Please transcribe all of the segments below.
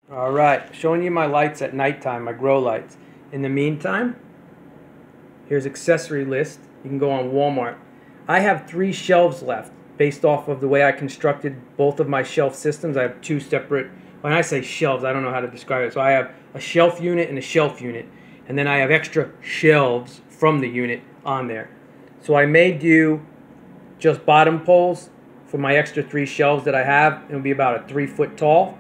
All right, showing you my lights at nighttime, my grow lights. In the meantime, here's accessory list. You can go on Walmart. I have 3 shelves left based off of the way I constructed both of my shelf systems. I have 2 separate, when I say shelves, I don't know how to describe it. So I have a shelf unit and a shelf unit. And then I have extra shelves from the unit on there. So I may do just bottom poles for my extra 3 shelves that I have. It'll be about a 3-foot tall.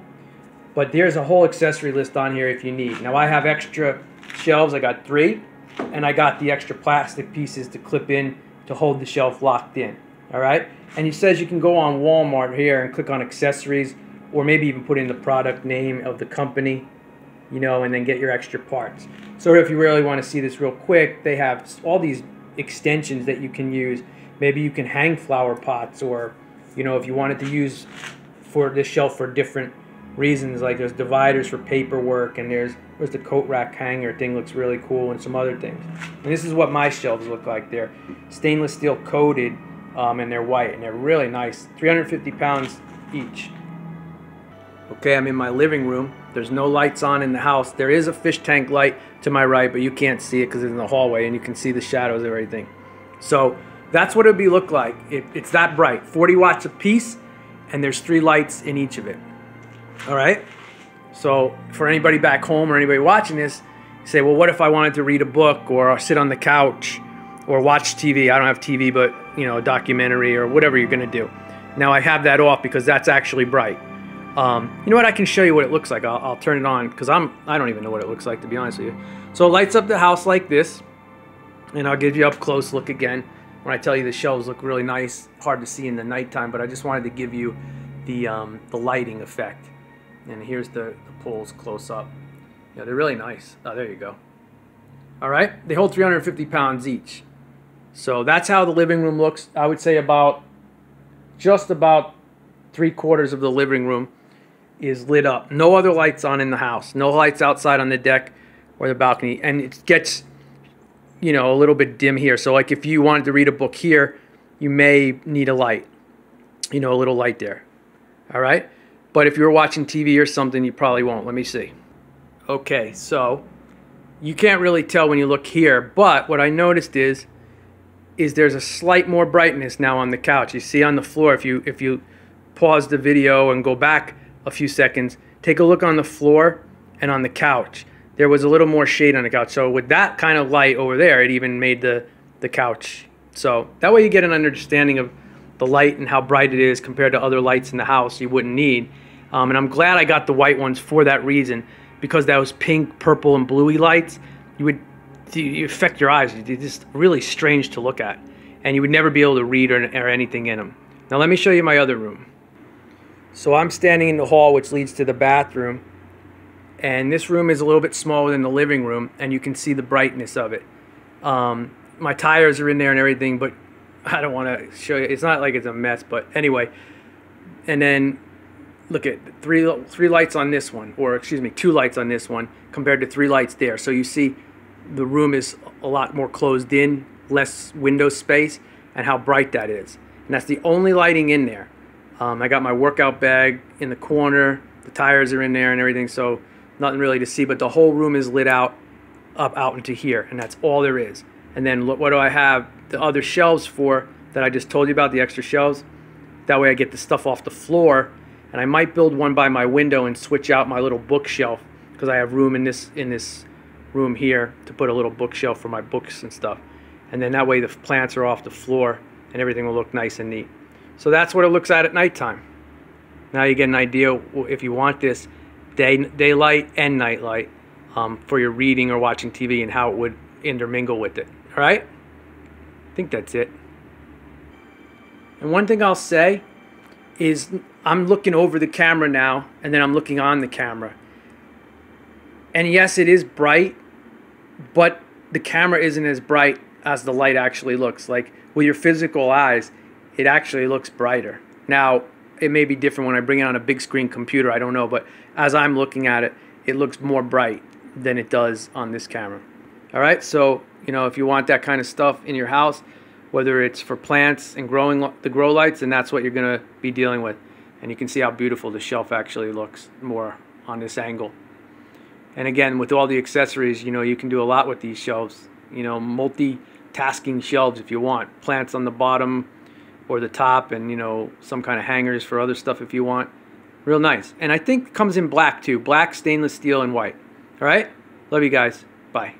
But there's a whole accessory list on here if you need. Now I have extra shelves, I got 3, and I got the extra plastic pieces to clip in to hold the shelf locked in. All right? And it says you can go on Walmart here and click on accessories, or maybe even put in the product name of the company, you know, and then get your extra parts. So if you really want to see this real quick, they have all these extensions that you can use. Maybe you can hang flower pots, or, you know, if you wanted to use for this shelf for different reasons, like there's dividers for paperwork, and there's the coat rack hanger thing, looks really cool, and some other things. And this is what my shelves look like. They're stainless steel coated, and they're white, and they're really nice. 350 pounds each. Okay, I'm in my living room. There's no lights on in the house. There is a fish tank light to my right, but you can't see it because it's in the hallway, and you can see the shadows of everything. So that's what it would look like. It's that bright, 40 watts a piece, and there's 3 lights in each of it. All right, so for anybody back home or anybody watching this, you say, well, what if I wanted to read a book or sit on the couch or watch TV? I don't have TV, but, you know, a documentary or whatever you're going to do. Now I have that off because that's actually bright. You know what? I can show you what it looks like. I'll turn it on because I don't even know what it looks like, to be honest with you. So it lights up the house like this, and I'll give you up close look again when I tell you the shelves look really nice. Hard to see in the nighttime, but I just wanted to give you the lighting effect. And here's the poles close up. Yeah, they're really nice. Oh, there you go. All right, they hold 350 pounds each. So that's how the living room looks. I would say just about 3/4 of the living room is lit up. No other lights on in the house. No lights outside on the deck or the balcony. And it gets, you know, a little bit dim here. So like if you wanted to read a book here, you may need a light. You know, a little light there. All right? But if you're watching TV or something, you probably won't. Let me see. Okay, so you can't really tell when you look here, but what I noticed is there's a slight more brightness now on the couch. You see on the floor, if you pause the video and go back a few seconds, take a look on the floor and on the couch. There was a little more shade on the couch. So with that kind of light over there, it even made the couch. So that way you get an understanding of the light and how bright it is compared to other lights in the house you wouldn't need. And I'm glad I got the white ones for that reason, because those pink, purple, and bluey lights, you affect your eyes. They're just really strange to look at, and you would never be able to read or anything in them. Now let me show you my other room. So I'm standing in the hall, which leads to the bathroom, and this room is a little bit smaller than the living room, and you can see the brightness of it. My tires are in there and everything, but I don't want to show you. It's not like it's a mess, but anyway. And then look at three lights on this one, or excuse me, 2 lights on this one compared to 3 lights there. So you see the room is a lot more closed in, less window space, and how bright that is. And that's the only lighting in there. I got my workout bag in the corner, the tires are in there and everything, so nothing really to see, but the whole room is lit out out into here, and that's all there is. And then what do I have the other shelves for that I just told you about, the extra shelves? That way I get the stuff off the floor. And I might build one by my window and switch out my little bookshelf, because I have room in this room here to put a little bookshelf for my books and stuff. And then that way the plants are off the floor and everything will look nice and neat. So that's what it looks at nighttime. Now you get an idea if you want this daylight and nightlight for your reading or watching TV, and how it would intermingle with it. All right? I think that's it. And one thing I'll say is I'm looking over the camera now, and then I'm looking on the camera. And yes, it is bright, but the camera isn't as bright as the light actually looks. Like with your physical eyes, it actually looks brighter. Now, it may be different when I bring it on a big screen computer, I don't know, but as I'm looking at it, it looks more bright than it does on this camera. All right, so, you know, if you want that kind of stuff in your house, whether it's for plants and growing the grow lights, then that's what you're going to be dealing with. And you can see how beautiful the shelf actually looks more on this angle. And again, with all the accessories, you know, you can do a lot with these shelves. You know, multitasking shelves if you want. Plants on the bottom or the top, and, you know, some kind of hangers for other stuff if you want. Real nice. And I think it comes in black too. Black, stainless steel, and white. All right? Love you guys. Bye.